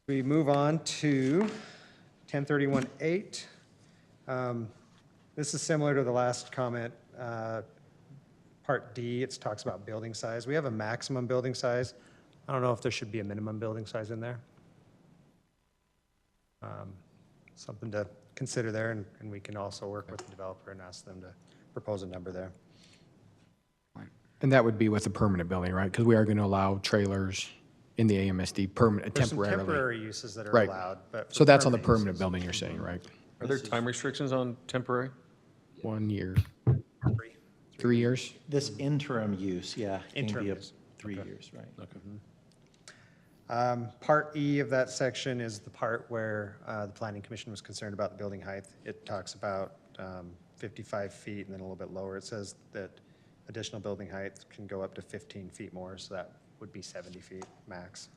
Speaker 7: We move on to 1031-8. This is similar to the last comment. Part D, it talks about building size. We have a maximum building size. I don't know if there should be a minimum building size in there. Something to consider there, and we can also work with the developer and ask them to propose a number there.
Speaker 4: And that would be with the permanent building, right? Because we are going to allow trailers in the AMSD permanent,
Speaker 7: There's some
Speaker 4: temporarily.
Speaker 7: temporary uses that are
Speaker 4: Right.
Speaker 7: allowed, but.
Speaker 4: So
Speaker 7: for
Speaker 4: that's on the permanent
Speaker 7: uses,
Speaker 4: building you're saying, right?
Speaker 3: Are there time restrictions on temporary?
Speaker 4: 1 year,
Speaker 7: three.
Speaker 4: 3 years?
Speaker 6: This interim use, yeah, can
Speaker 7: Interim
Speaker 6: be up
Speaker 7: use.
Speaker 6: 3 years, right?
Speaker 7: Part E of that section is the part where the planning commission was concerned about the building height. It talks about 55 feet and then a little bit lower. It says that additional building height can go up to 15 feet more, so that would be 70 feet max.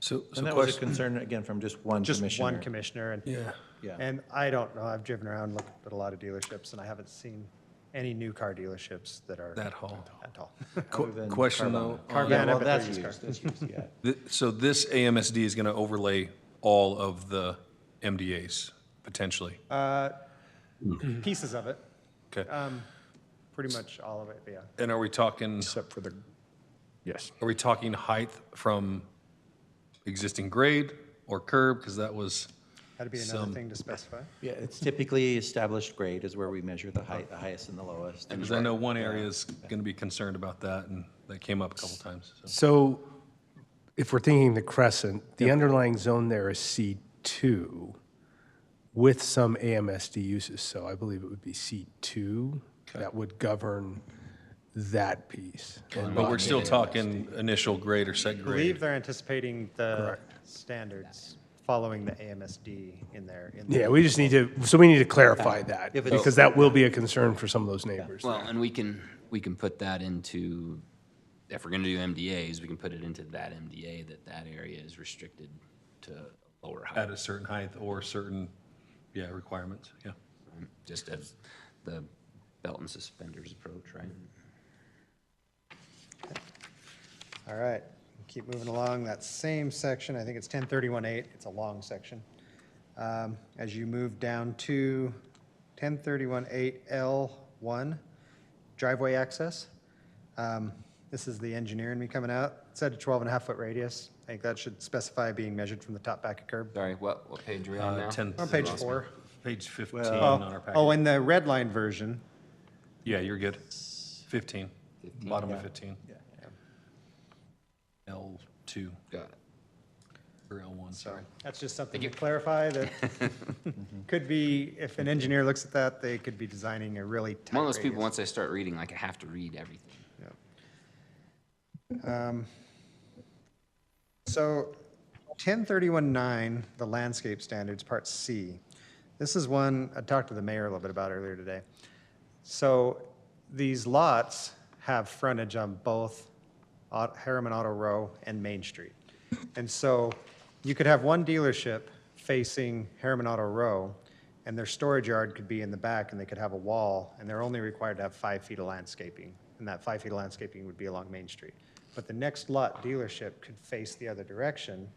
Speaker 3: So
Speaker 6: And that was a
Speaker 3: question,
Speaker 6: concern, again, from just one
Speaker 7: Just
Speaker 6: commissioner.
Speaker 7: one commissioner, and,
Speaker 3: yeah.
Speaker 6: Yeah.
Speaker 7: and I don't know, I've driven around, looked at a lot of dealerships, and I haven't seen any new car dealerships that are
Speaker 3: That hall.
Speaker 7: that tall.
Speaker 6: Other than
Speaker 3: Question
Speaker 6: Carvana.
Speaker 3: though,
Speaker 7: Carvana,
Speaker 6: Yeah, well,
Speaker 7: but
Speaker 6: that's
Speaker 7: they're used
Speaker 6: used,
Speaker 7: cars.
Speaker 6: that's used, yeah.
Speaker 3: So this AMSD is going to overlay all of the MDAs, potentially?
Speaker 7: Pieces of it,
Speaker 3: Okay.
Speaker 7: pretty much all of it, yeah.
Speaker 3: And are we talking,
Speaker 4: Except for the, yes.
Speaker 3: are we talking height from existing grade or curb? Because that was,
Speaker 7: That'd be another
Speaker 3: Some-
Speaker 7: thing to specify.
Speaker 6: Yeah, it's typically established grade is where we measure the height, the highest and the lowest.
Speaker 3: because I know one area is going to be concerned about that, and that came up a couple times. So
Speaker 5: So if we're thinking the crescent, the underlying zone there is C2 with some AMSD uses. So I believe it would be C2 that would govern that piece. And
Speaker 3: But we're
Speaker 5: not
Speaker 3: still
Speaker 5: the
Speaker 3: talking initial grade or set
Speaker 7: I believe
Speaker 3: grade.
Speaker 7: they're anticipating the
Speaker 5: Correct.
Speaker 7: standards following the AMSD in there.
Speaker 5: Yeah, we just need to, so we need to clarify that,
Speaker 6: If it's-
Speaker 5: because that will be a concern for some of those neighbors.
Speaker 2: Well, and we can put that into, if we're gonna do MDAs, we can put it into that MDA, that area is restricted to lower height.
Speaker 3: At a certain height or certain, yeah, requirements, yeah.
Speaker 2: Just as the belt and suspenders approach, right?
Speaker 7: All right, keep moving along, that same section, I think it's 1031-8, it's a long section. As you move down to 1031-8L1, driveway access. This is the engineer in me coming out. It said a 12.5-foot radius. I think that should specify being measured from the top back of curb.
Speaker 2: Sorry, what page are we on now?
Speaker 3: 10.
Speaker 7: On page 4.
Speaker 3: Page 15
Speaker 6: Well-
Speaker 3: on our
Speaker 7: Oh,
Speaker 3: package.
Speaker 7: in the red line version,
Speaker 3: Yeah, you're good. 15, bottom of 15. L2
Speaker 2: Got it.
Speaker 3: or L1, sorry.
Speaker 7: that's just something to clarify that could be, if an engineer looks at that, they could be designing a really tight
Speaker 2: I'm one of those
Speaker 7: radius.
Speaker 2: people, once I start reading, like I have to read everything.
Speaker 7: So 1031-9, the landscape standards, part C. This is one I talked to the mayor a little bit about earlier today. So these lots have frontage on both Harriman Auto Row and Main Street. And so you could have one dealership facing Harriman Auto Row, and their storage yard could be in the back, and they could have a wall, and they're only required to have 5 feet of landscaping, and that 5 feet of landscaping would be along Main Street. But the next lot dealership could face the other direction,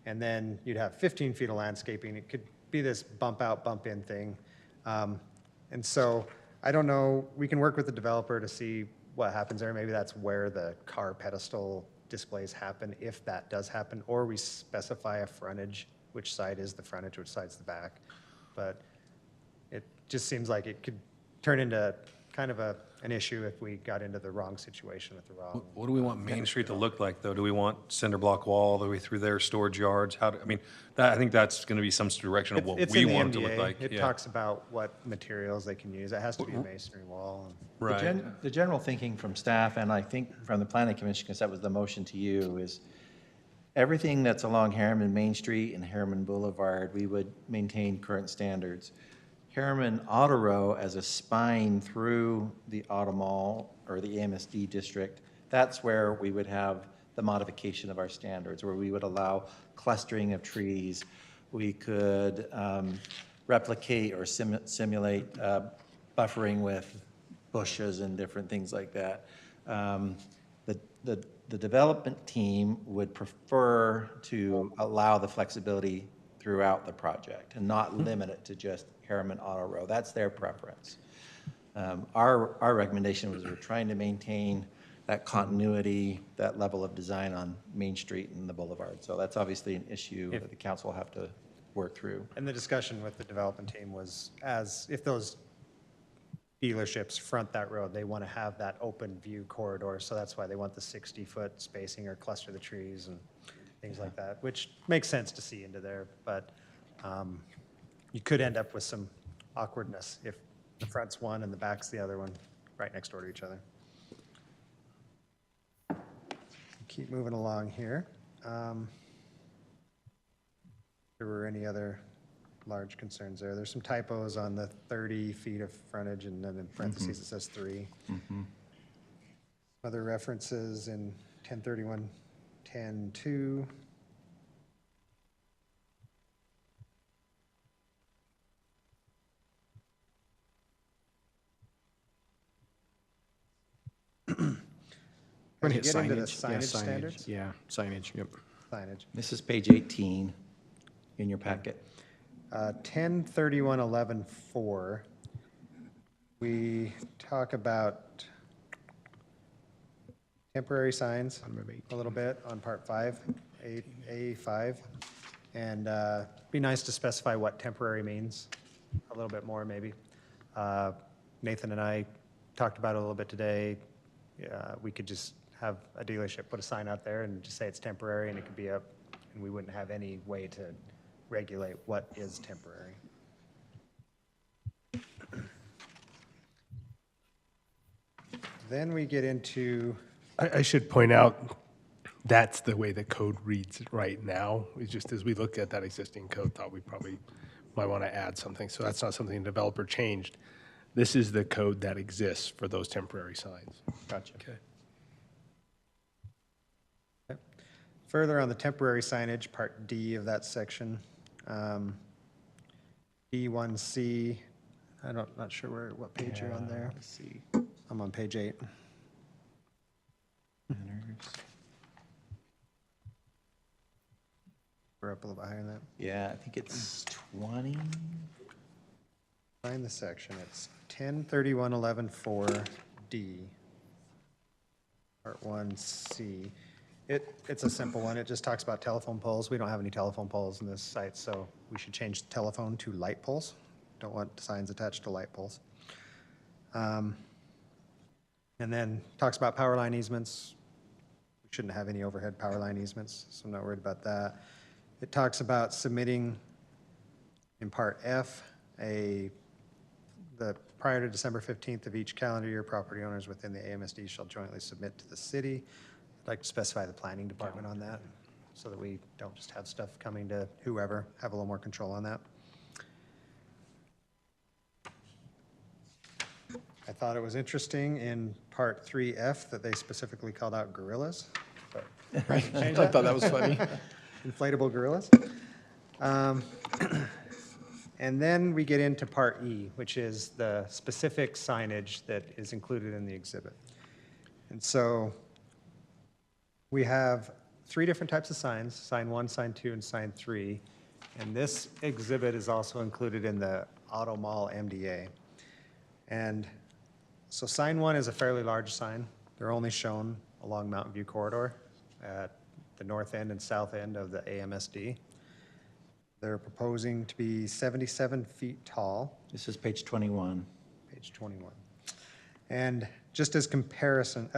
Speaker 7: and then you'd have 15 feet of landscaping. It could be this bump out, bump in thing. And so, I don't know, we can work with the developer to see what happens there. Maybe that's where the car pedestal displays happen, if that does happen, or we specify a frontage, which side is the frontage, which side's the back. But it just seems like it could turn into kind of an issue if we got into the wrong situation with the wrong.
Speaker 3: What do we want Main Street to look like, though? Do we want cinder block wall all the way through there, storage yards? I mean, I think that's going to be some direction of what
Speaker 7: It's
Speaker 3: we
Speaker 7: in the
Speaker 3: want it to look
Speaker 7: MDA.
Speaker 3: like.
Speaker 7: It
Speaker 3: yeah.
Speaker 7: talks about what materials they can use. It has to be a masonry wall. and-
Speaker 3: Right.
Speaker 6: The general thinking from staff, and I think from the planning commission, because that was the motion to you, is everything that's along Harriman Main Street and Harriman Boulevard, we would maintain current standards. Harriman Auto Row as a spine through the Auto Mall or the AMSD district, that's where we would have the modification of our standards, where we would allow clustering of trees. We could replicate or simulate buffering with bushes and different things like that. The development team would prefer to allow the flexibility throughout the project and not limit it to just Harriman Auto Row. That's their preference. Our recommendation was we're trying to maintain that continuity, that level of design on Main Street and the boulevard. So that's obviously an issue that the council will have to work through.
Speaker 7: And the discussion with the development team was, as if those dealerships front that road, they want to have that open view corridor. So that's why they want the 60-foot spacing or cluster the trees and things like that, which makes sense to see into there. But you could end up with some awkwardness if the front's one and the back's the other one, right next door to each other. Keep moving along here. There were any other large concerns there? There's some typos on the 30 feet of frontage, and then in parentheses it says 3. Other references in 1031, 10.2.
Speaker 4: We're
Speaker 7: As
Speaker 4: gonna
Speaker 7: you
Speaker 4: hit
Speaker 7: get into the
Speaker 4: signage. Yeah,
Speaker 7: signage standards?
Speaker 4: Yeah, signage, yep.
Speaker 7: Signage.
Speaker 6: This is page 18 in your packet.
Speaker 7: 10/31/11/4, we talk about temporary signs a little bit on part 5, A5. And be nice to specify what temporary means a little bit more, maybe. Nathan and I talked about it a little bit today. We could just have a dealership put a sign out there and just say it's temporary, and it could be up, and we wouldn't have any way to regulate what is temporary. Then we get into,
Speaker 5: I should point out, that's the way the code reads right now. It's just as we looked at that existing code, thought we probably might want to add something. So that's not something the developer changed. This is the code that exists for those temporary signs.
Speaker 6: Gotcha.
Speaker 3: Okay.
Speaker 7: further on the temporary signage, part D of that section. D1C, not sure what page you're on there.
Speaker 6: Let's see.
Speaker 7: I'm on page 8. We're up a little bit higher than that.
Speaker 6: Yeah, I think it's 20.
Speaker 7: Find the section. It's 10/31/11/4D, Part 1C. It's a simple one. It just talks about telephone poles. We don't have any telephone poles in this site, so we should change telephone to light poles. Don't want signs attached to light poles. And then talks about power line easements. We shouldn't have any overhead power line easements, so I'm not worried about that. It talks about submitting, in Part F, prior to December 15th of each calendar year, property owners within the AMSD shall jointly submit to the city. I'd like to specify the planning department on that, so that we don't just have stuff coming to whoever, have a little more control on that. I thought it was interesting in Part 3F that they specifically called out gorillas. But change
Speaker 4: I thought that was funny.
Speaker 7: inflatable gorillas. And then we get into Part E, which is the specific signage that is included in the exhibit. And so we have 3 different types of signs, sign 1, sign 2, and sign 3. And this exhibit is also included in the Auto Mall MDA. And so sign 1 is a fairly large sign. They're only shown along Mountain View Corridor at the north end and south end of the AMSD. They're proposing to be 77 feet tall,
Speaker 6: This is page 21.
Speaker 7: page 21. And just as a comparison,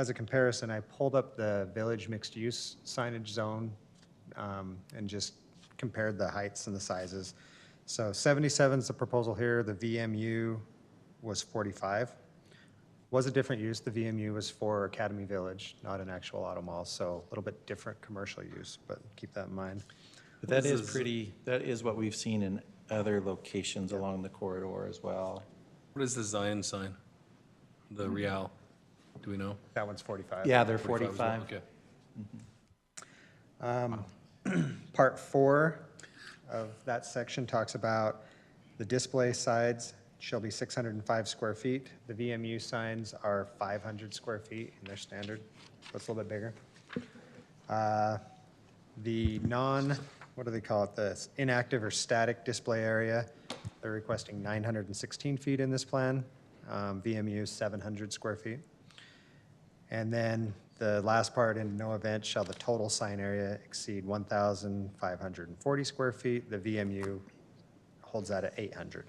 Speaker 7: I pulled up the village mixed-use signage zone and just compared the heights and the sizes. So 77 is the proposal here. The VMU was 45. Was a different use. The VMU was for Academy Village, not an actual auto mall, so a little bit different commercial use, but keep that in mind.
Speaker 6: But that is what we've seen in other locations along the corridor as well.
Speaker 3: What is the Zion sign? The Real? Do we know?
Speaker 7: That one's 45.
Speaker 6: Yeah, they're
Speaker 3: 45 as well?
Speaker 6: 45.
Speaker 3: Okay.
Speaker 7: Part 4 of that section talks about the display sides shall be 605 square feet. The VMU signs are 500 square feet in their standard, so it's a little bit bigger. The what do they call it, the inactive or static display area, they're requesting 916 feet in this plan. VMU is 700 square feet. And then the last part, in no event shall the total sign area exceed 1,540 square feet. The VMU holds that at 800.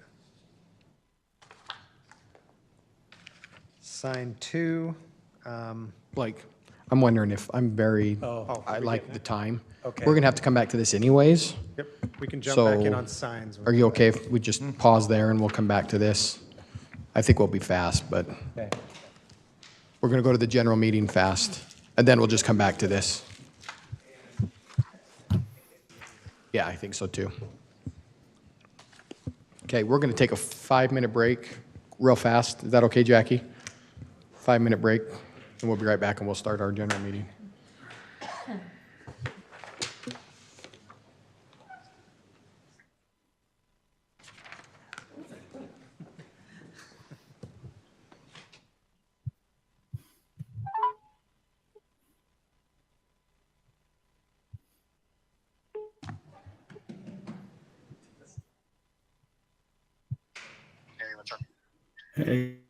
Speaker 7: Sign 2,
Speaker 4: Like, I'm wondering if I
Speaker 7: we
Speaker 4: like the time.
Speaker 7: Okay.
Speaker 4: We're gonna have to come back to this anyways.
Speaker 7: yep, we can jump back in
Speaker 4: So,
Speaker 7: on signs.
Speaker 4: Are you okay if we just pause there and we'll come back to this? I think we'll be fast, but
Speaker 7: Okay.
Speaker 4: we're gonna go to the general meeting fast, and then we'll just come back to this. Yeah, I think so too. Okay, we're gonna take a 5-minute break, real fast. Is that okay, Jackie? 5-minute break, and we'll be right back and we'll start our general meeting.
Speaker 8: Hey.